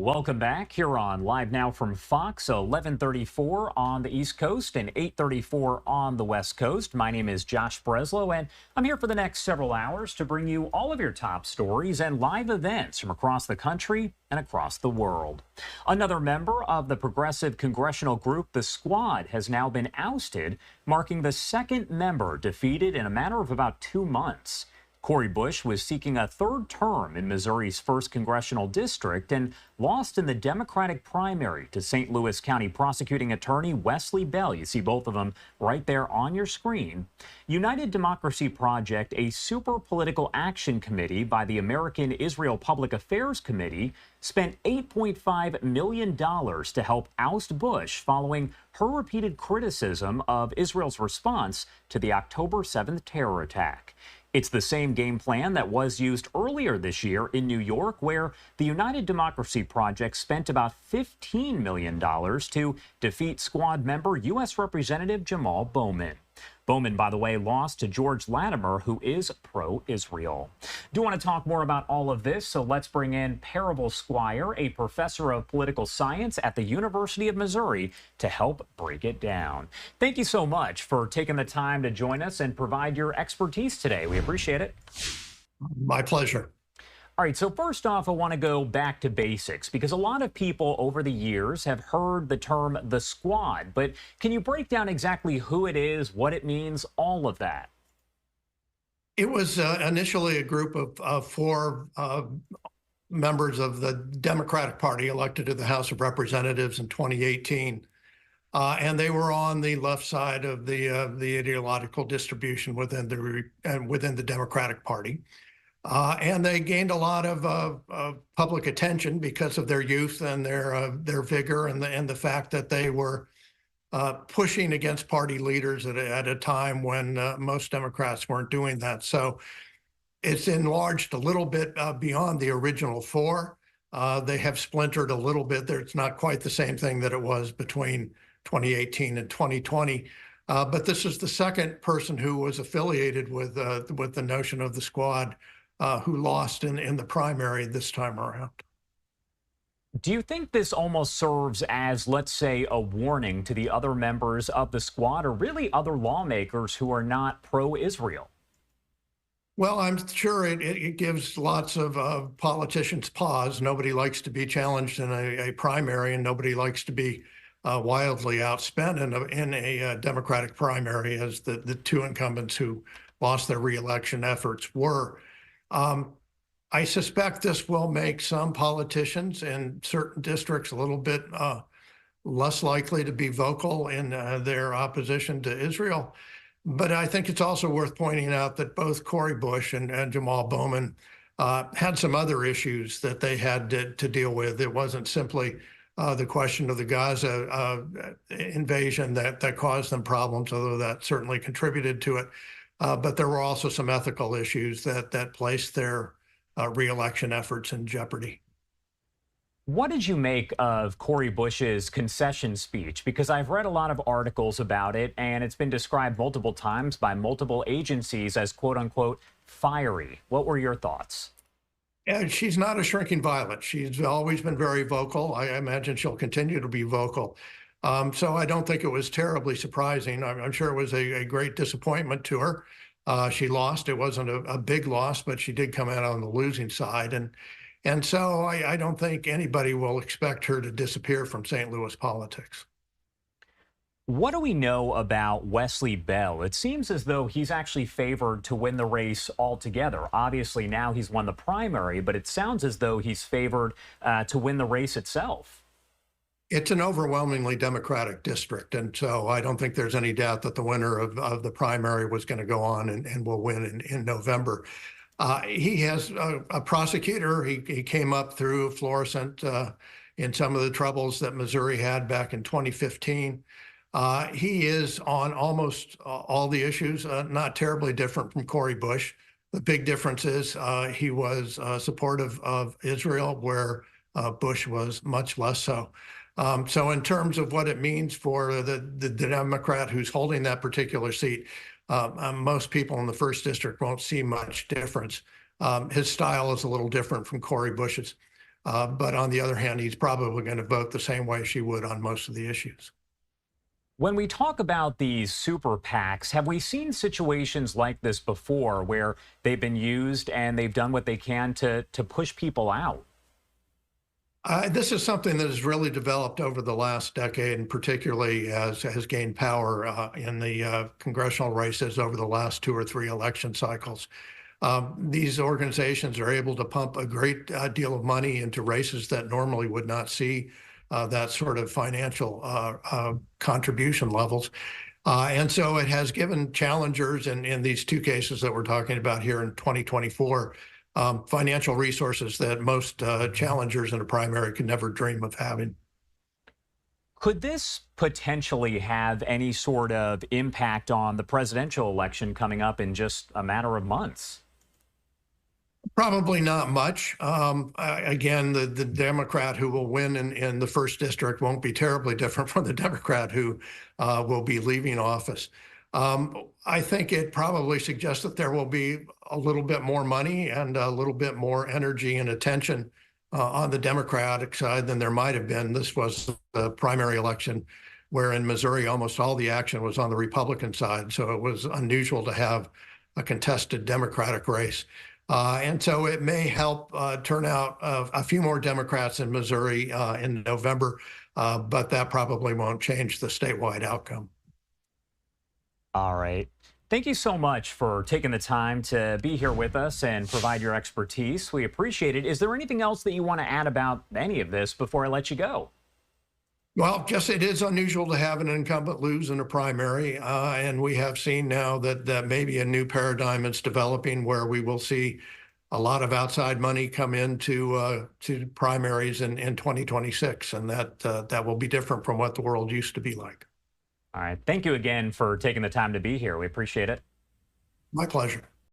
Welcome back here on Live Now from Fox, 11:34 on the East Coast and 8:34 on the West Coast. My name is Josh Breslow, and I'm here for the next several hours to bring you all of your top stories and live events from across the country and across the world. Another member of the progressive congressional group, the Squad, has now been ousted, marking the second member defeated in a matter of about 2 months. Cori Bush was seeking a third term in Missouri's 1st Congressional District and lost in the Democratic primary to St. Louis County Prosecuting Attorney Wesley Bell. You see both of them right there on your screen. United Democracy Project, a super political action committee by the American Israel Public Affairs Committee, spent $8.5 million to help oust Bush following her repeated criticism of Israel's response to the October 7th terror attack. It's the same game plan that was used earlier this year in New York, where the United Democracy Project spent about $15 million to defeat Squad member U.S. Representative Jamaal Bowman. Bowman, by the way, lost to George Latimer, who is pro-Israel. Do want to talk more about all of this, so let's bring in Parable Squire, a professor of political science at the University of Missouri, to help break it down. Thank you so much for taking the time to join us and provide your expertise today. We appreciate it. My pleasure. All right, so first off, I want to go back to basics because a lot of people over the years have heard the term the Squad, but can you break down exactly who it is, what it means, all of that? It was initially a group of four members of the Democratic Party elected to the House of Representatives in 2018. And they were on the left side of the ideological distribution within the Democratic Party. And they gained a lot of public attention because of their youth and their vigor and the fact that they were pushing against party leaders at a time when most Democrats weren't doing that. So it's enlarged a little bit beyond the original four. They have splintered a little bit. It's not quite the same thing that it was between 2018 and 2020. But this is the second person who was affiliated with the notion of the Squad who lost in the primary this time around. Do you think this almost serves as, let's say, a warning to the other members of the Squad or really other lawmakers who are not pro-Israel? Well, I'm sure it gives lots of politicians pause. Nobody likes to be challenged in a primary, and nobody likes to be wildly outspent in a Democratic primary, as the two incumbents who lost their reelection efforts were. I suspect this will make some politicians in certain districts a little bit less likely to be vocal in their opposition to Israel. But I think it's also worth pointing out that both Cori Bush and Jamaal Bowman had some other issues that they had to deal with. It wasn't simply the question of the Gaza invasion that caused them problems, although that certainly contributed to it. But there were also some ethical issues that placed their reelection efforts in jeopardy. What did you make of Cori Bush's concession speech? Because I've read a lot of articles about it, and it's been described multiple times by multiple agencies as quote-unquote fiery. What were your thoughts? Yeah, she's not a shrinking violet. She's always been very vocal. I imagine she'll continue to be vocal. So I don't think it was terribly surprising. I'm sure it was a great disappointment to her. She lost. It wasn't a big loss, but she did come out on the losing side. And so I don't think anybody will expect her to disappear from St. Louis politics. What do we know about Wesley Bell? It seems as though he's actually favored to win the race altogether. Obviously, now he's won the primary, but it sounds as though he's favored to win the race itself. It's an overwhelmingly Democratic district, and so I don't think there's any doubt that the winner of the primary was going to go on and will win in November. He has a prosecutor. He came up through Florissant in some of the troubles that Missouri had back in 2015. He is on almost all the issues, not terribly different from Cori Bush. The big difference is he was supportive of Israel, where Bush was much less so. So in terms of what it means for the Democrat who's holding that particular seat, most people in the 1st District won't see much difference. His style is a little different from Cori Bush's. But on the other hand, he's probably going to vote the same way she would on most of the issues. When we talk about these super PACs, have we seen situations like this before where they've been used and they've done what they can to push people out? This is something that has really developed over the last decade, and particularly has gained power in the congressional races over the last 2 or 3 election cycles. These organizations are able to pump a great deal of money into races that normally would not see that sort of financial contribution levels. And so it has given challengers in these 2 cases that we're talking about here in 2024 financial resources that most challengers in a primary could never dream of having. Could this potentially have any sort of impact on the presidential election coming up in just a matter of months? Probably not much. Again, the Democrat who will win in the first district won't be terribly different from the Democrat who will be leaving office. I think it probably suggests that there will be a little bit more money and a little bit more energy and attention on the Democratic side than there might have been. This was the primary election where in Missouri almost all the action was on the Republican side. So it was unusual to have a contested Democratic race. And so it may help turn out a few more Democrats in Missouri in November, but that probably won't change the statewide outcome. All right. Thank you so much for taking the time to be here with us and provide your expertise. We appreciate it. Is there anything else that you want to add about any of this before I let you go? Well, just it is unusual to have an incumbent lose in a primary, and we have seen now that maybe a new paradigm is developing where we will see a lot of outside money come into to primaries in 2026, and that will be different from what the world used to be like. All right. Thank you again for taking the time to be here. We appreciate it. My pleasure.